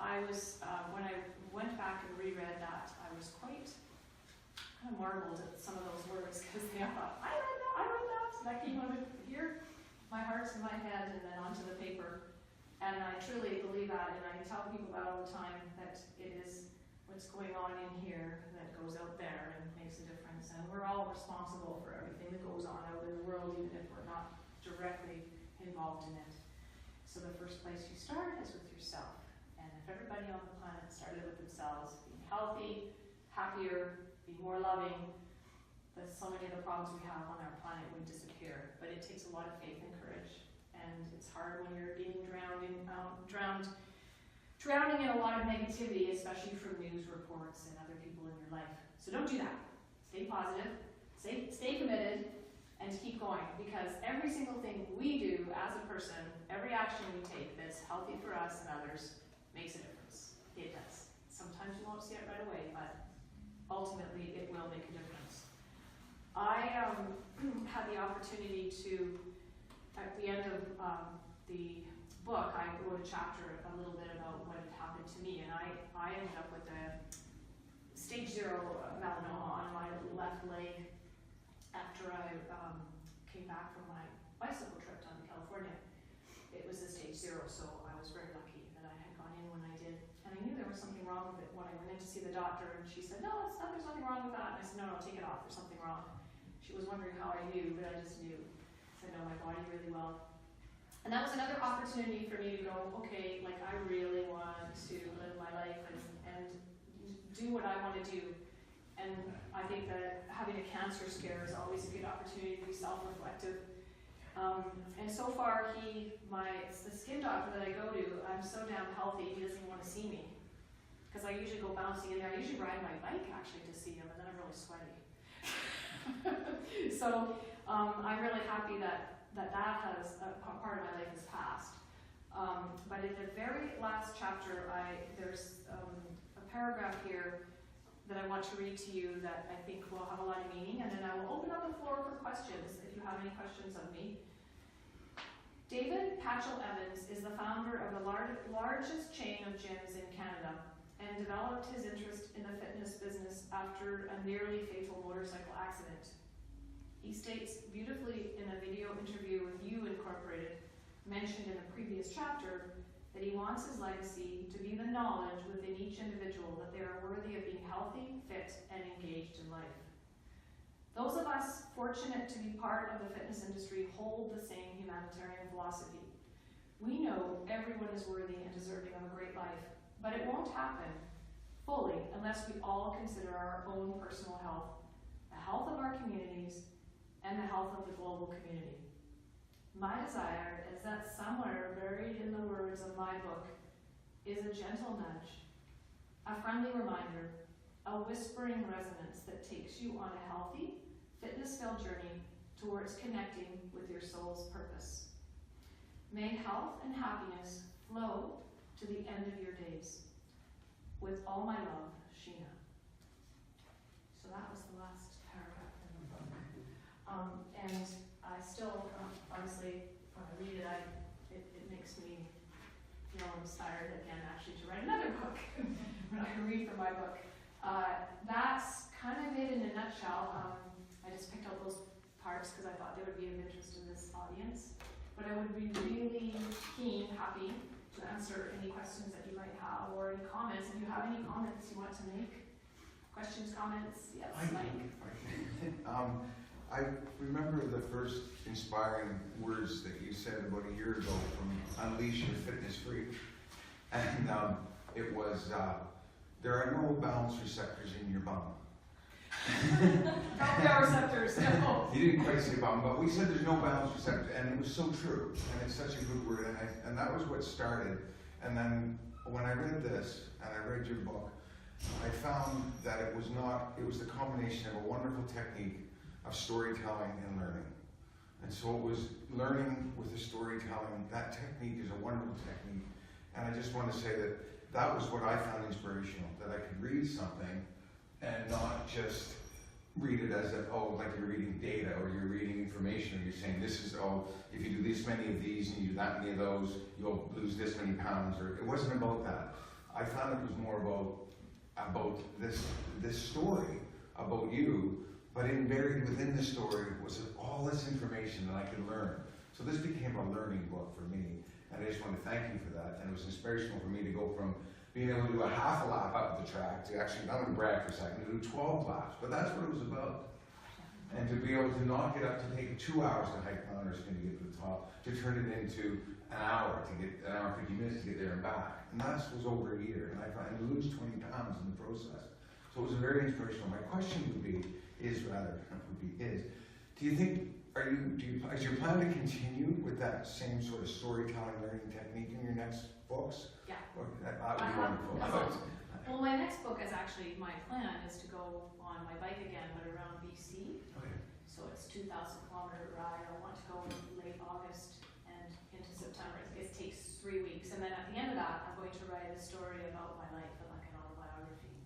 I was, when I went back and reread that, I was quite kind of marveled at some of those words, because I thought, I read that, that came out of here, my heart's in my head, and then onto the paper. And I truly believe that, and I tell people that all the time, that it is what's going on in here that goes out there and makes a difference. And we're all responsible for everything that goes on out in the world, even if we're not directly involved in it. So the first place you start is with yourself. And if everybody on the planet started with themselves, being healthy, happier, being more loving, that so many of the problems we have on our planet would disappear. But it takes a lot of faith and courage. And it's hard when you're being drowning in a lot of negativity, especially from news reports and other people in your life. So don't do that. Stay positive, stay committed, and keep going, because every single thing we do as a person, every action we take that's healthy for us and others makes a difference. It does. Sometimes you won't see it right away, but ultimately it will make a difference. I had the opportunity to, at the end of the book, I wrote a chapter a little bit about what had happened to me, and I ended up with a stage 0 melanoma on my left leg after I came back from my bicycle trip down to California. It was a stage 0, so I was very lucky that I had gone in when I did, and I knew there was something wrong with it when I went in to see the doctor, and she said, no, there's nothing wrong with that, and I said, no, take it off, there's something wrong. She was wondering how I knew, but I just knew. I know my body really well. And that was another opportunity for me to go, okay, like I really want to live my life and do what I want to do. And I think that having a cancer scare is always a good opportunity to be self-reflective. And so far, the skin doctor that I go to, I'm so damn healthy, he doesn't even want to see me. Because I usually go bouncing in there. I usually ride my bike actually to see him, and then I'm really sweaty. So I'm really happy that has a part of my life has passed. But in the very last chapter, there's a paragraph here that I want to read to you that I think will have a lot of meaning, and then I will open up the floor for questions if you have any questions of me. David Patchell Evans is the founder of the largest chain of gyms in Canada and developed his interest in the fitness business after a nearly fatal motorcycle accident. He states beautifully in a video interview with You Incorporated, mentioned in a previous chapter, that he wants his legacy to be the knowledge within each individual that they are worthy of being healthy, fit, and engaged in life. Those of us fortunate to be part of the fitness industry hold the same humanitarian philosophy. We know everyone is worthy and deserving of a great life, but it won't happen fully unless we all consider our own personal health, the health of our communities, and the health of the global community. My desire is that somewhere buried in the words of my book is a gentle nudge, a friendly reminder, a whispering resonance that takes you on a healthy, fitness-filled journey towards connecting with your soul's purpose. May health and happiness flow to the end of your days. With all my love, Sheena. So that was the last paragraph in the book. And I still, honestly, when I read it, it makes me feel inspired again, actually, to write another book when I read from my book. That's kind of it in a nutshell. I just picked out those parts because I thought they would be of interest in this audience. But I would be really happy to answer any questions that you might have or any comments. If you have any comments you want to make, questions, comments, yes, Mike. I remember the first inspiring words that you said about a year ago from Unleash Your Fitness Freak. And it was, there are no balance receptors in your bum. No receptors, no. You didn't quite say bum, but we said there's no balance receptor, and it was so true. And it's such a good word, and that was what started. And then when I read this, and I read your book, I found that it was the combination of a wonderful technique of storytelling and learning. And so it was learning with the storytelling. That technique is a wonderful technique. And I just want to say that was what I found inspirational, that I could read something and not just read it as like you're reading data or you're reading information, or you're saying this is, if you do this many of these and you do that many of those, you'll lose this many pounds. Or it wasn't about that. I found it was more about this story about you, but buried within the story was all this information that I could learn. So this became a learning book for me, and I just want to thank you for that. And it was inspirational for me to go from being able to do a half a lap up the track to actually, I'm going to brag for a second, to do 12 laps. But that's what it was about. And to be able to not get up to take 2 hours to hike Mount Erskine to get to the top, to turn it into an hour to get, an hour and 50 minutes to get there and back. And that was over a year, and I lose 20 pounds in the process. So it was very inspirational. My question is, do you think, is your plan to continue with that same sort of storytelling learning technique in your next books? Yeah. Or, that would be wonderful. Well, my next book is actually, my plan is to go on my bike again, but around BC. Okay. So it's 2,000 kilometer ride. I want to go in late August and into September. It takes 3 weeks. And then at the end of that, I'm going to write a story about my life, like an autobiography.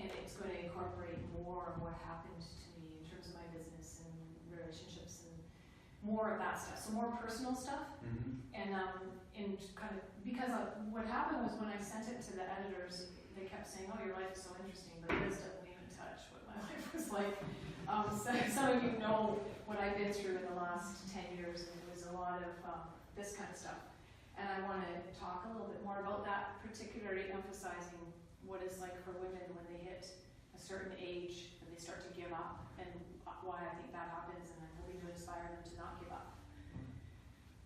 And it's going to incorporate more of what happened to me in terms of my business and relationships and more of that stuff. So more personal stuff. Mm-hmm. And kind of, because what happened was when I sent it to the editors, they kept saying, oh, your life is so interesting, but this doesn't even touch what my life was like. So some of you know what I've been through in the last 10 years, and it was a lot of this kind of stuff. And I want to talk a little bit more about that, particularly emphasizing what it's like for women when they hit a certain age and they start to give up, and why I think that happens, and I'm hoping to inspire them to not give up.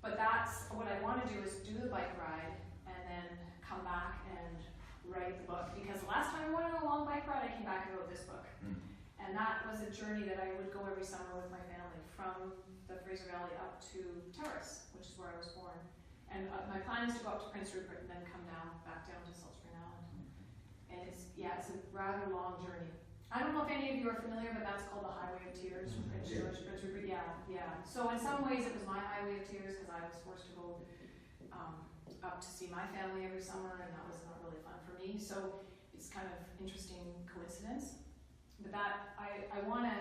But that's what I want to do, is do the bike ride and then come back and write the book. Because the last time I went on a long bike ride, I came back and wrote this book. Mm. And that was a journey that I would go every summer with my family from the Fraser Valley up to Terrace, which is where I was born. And my plan is to go up to Prince Rupert and then come back down to Salt Spring Island. And it's a rather long journey. I don't know if any of you are familiar, but that's called the Highway of Tears from Prince George, Prince Rupert. Yeah. So in some ways it was my Highway of Tears because I was forced to go up to see my family every summer, and that was not really fun for me. So it's kind of interesting coincidence. But that I want to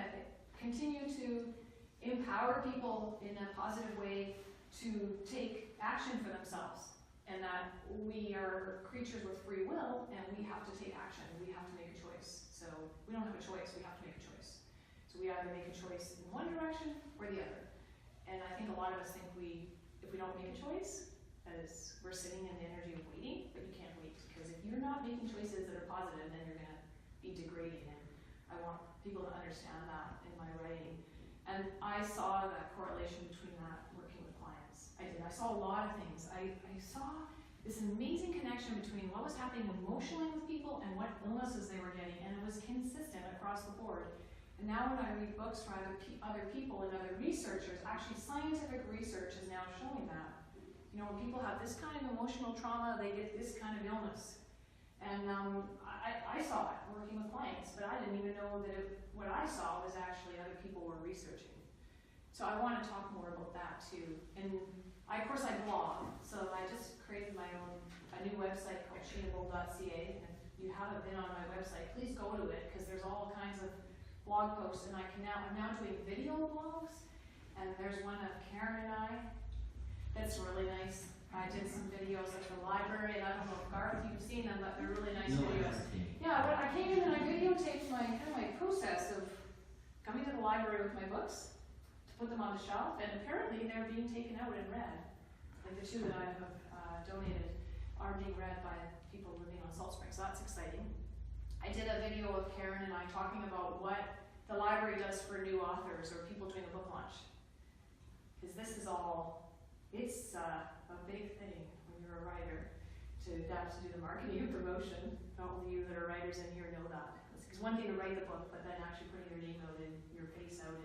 continue to empower people in a positive way to take action for themselves, and that we are creatures with free will, and we have to take action. We have to make a choice. So we don't have a choice, we have to make a choice. So we either make a choice in one direction or the other. And I think a lot of us think if we don't make a choice, as we're sitting in the energy of waiting, but you can't wait. Because if you're not making choices that are positive, then you're gonna be degrading. And I want people to understand that in my writing. And I saw that correlation between that working with clients. I did. I saw a lot of things. I saw this amazing connection between what was happening emotionally with people and what illnesses they were getting, and it was consistent across the board. And now when I read books from other people and other researchers, actually scientific research is now showing that. You know, when people have this kind of emotional trauma, they get this kind of illness. And I saw it working with clients, but I didn't even know that what I saw was actually other people were researching. So I want to talk more about that too. And of course I blog, so I just created a new website called sheenabull.ca. And if you haven't been on my website, please go to it, because there's all kinds of blog posts, and I'm now doing video blogs, and there's one of Karen and I that's really nice. I did some videos at the library, and I don't know if Garth, you've seen them, but they're really nice videos. Yeah, I came in and I videotaped my process of coming to the library with my books to put them on the shelf, and apparently they're being taken out and read. Like the two that I have donated are being read by people living on Salt Spring, so that's exciting. I did a video of Karen and I talking about what the library does for new authors or people doing a book launch. Because this is all, it's a big thing when you're a writer to have to do the marketing and promotion. Not only you that are writers in here know that. It's one thing to write the book, but then actually putting your name out and your face out,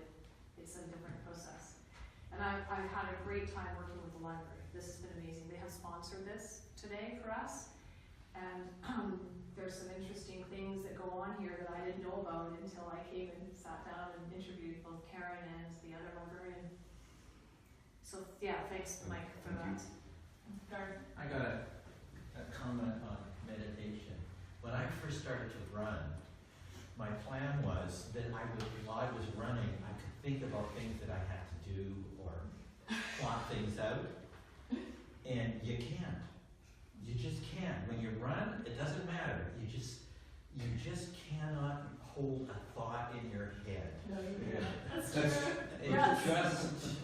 it's a different process. And I've had a great time working with the library. This has been amazing. They have sponsored this today for us. And there's some interesting things that go on here that I didn't know about until I came and sat down and interviewed both Karen and the other librarian. So yeah, thanks, Mike, for that. Garth? I got a comment on meditation. When I first started to run, my plan was that while I was running, I could think about things that I had to do or plot things out. And you can't. You just can't. When you run, it doesn't matter. You just cannot hold a thought in your head. No, you Yeah. can't. That's That's- true. It's Yes.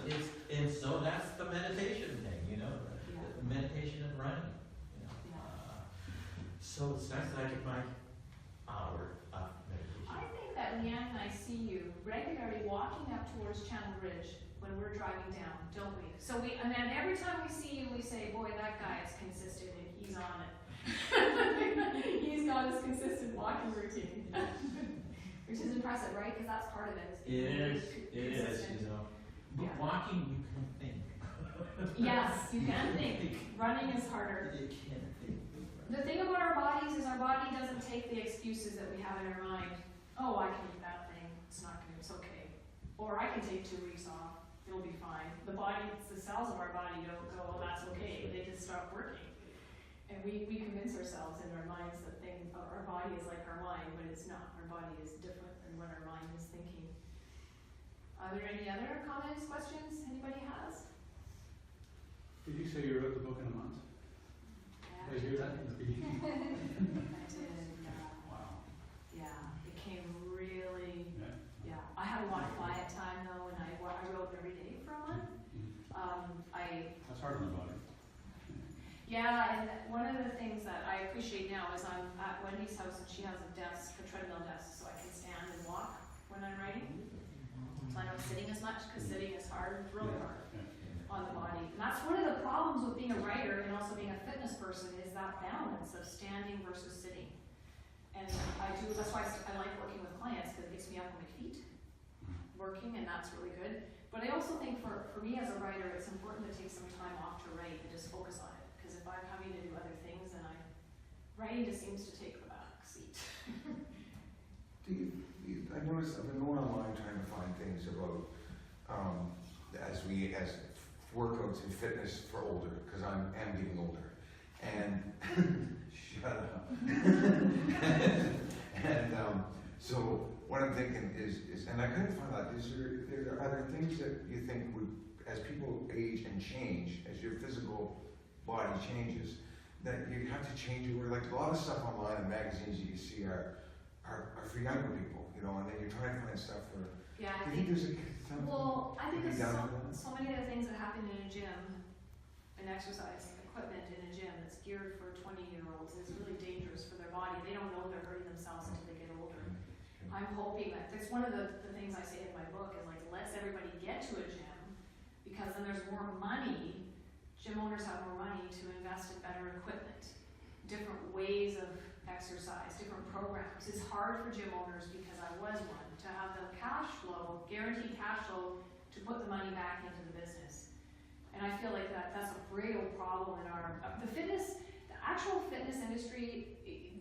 just, and so that's the meditation thing, you know, Yeah. the meditation and running, you know. Yeah. So it's nice that I get my hour of meditation. I think that Leanne and I see you regularly walking up towards Channel Ridge when we're driving down, don't we? So and then every time we see you, we say, boy, that guy is consistent and he's on it. He's got his consistent walking routine. Which is impressive, right? Because that's part of it. Consistent. you know. But Yeah. walking, you can think. Yes, you can think. Running is harder. You can think. The thing about our bodies is our body doesn't take the excuses that we have in our mind. Oh, I can eat that thing. It's okay. Or I can take 2 weeks off. It'll be fine. The cells of our body don't go, well, that's okay. They just stop working. And we convince ourselves in our minds that our body is like our mind, but it's not. Our body is different than what our mind is thinking. Are there any other comments, questions anybody has? Did you say you wrote the book in a month? Did I hear that in the beginning? I did, Wow. yeah. It came really, Yeah. yeah. I had a lot of quiet time though, and I wrote every day for a month. That's hard on the body. Yeah, and one of the things that I appreciate now is I'm at Wendy's house and she has a desk, a treadmill desk, so I can stand and walk when I'm writing. So I don't sitting as much, because sitting is hard, it's really hard on the body. And that's one of the problems with being a writer and also being a fitness person is that balance of standing versus sitting. And that's why I like working with clients, because it gets me up on my feet, working, and that's really good. But I also think for me as a writer, it's important to take some time off to write and just focus on it. Because if I'm having to do other things, then writing just seems to take the back seat. I noticed I've been going online trying to find things about as workouts and fitness for older, because I am getting older. And shut up. and so what I'm thinking is, and I couldn't find out, are there things that you think would, as people age and change, as your physical body changes, that you have to change your, like a lot of stuff online and magazines you see are for younger people, you know, and then you're trying to find stuff for, Yeah, do you think there's something? well, I think to be there's done for that? so many of the things that happen in a gym, and exercise equipment in a gym that's geared for 20-year-olds is really dangerous for their body. They don't know they're hurting themselves until they get older. I'm hoping that, that's one of the things I say in my book is like, let's everybody get to a gym, because then there's more money, gym owners have more money to invest in better equipment, different ways of exercise, different programs. It's hard for gym owners, because I was one, to have the cash flow, guaranteed cash flow, to put the money back into the business. And I feel like that's a real problem in our, the actual fitness industry,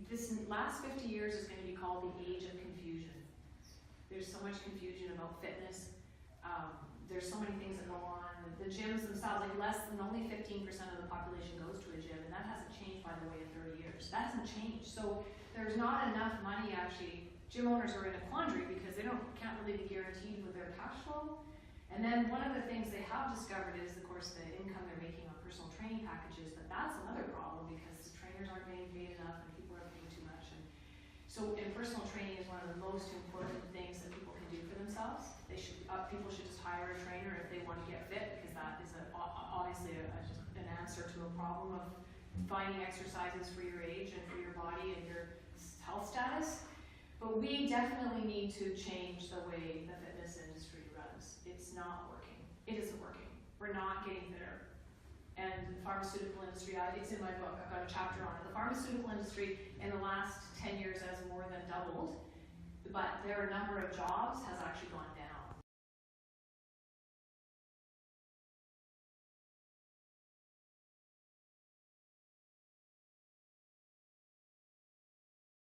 this last 50 years is going to be called the age of confusion. There's so much confusion about fitness. There's so many things that go on. The gyms themselves, like only 15% of the population goes to a gym, and that hasn't changed, by the way, in 30 years. That hasn't changed. So there's not enough money, actually. Gym owners are in a quandary because they can't really be guaranteed with their cash flow. And then one of the things they have discovered is, of course, the income they're making on personal training packages, but that's another problem because the trainers aren't getting paid enough and people are paying too much. And so, personal training is one of the most important things that people can do for themselves. People should just hire a trainer if they want to get fit, because that is obviously an answer to a problem of finding exercises for your age and for your body and your health status. But we definitely need to change the way the fitness industry runs. It's not working. It isn't working. We're not getting fitter. And the pharmaceutical industry, it's in my book, I've got a chapter on it. The pharmaceutical industry in the last 10 years has more than doubled, but their number of jobs has actually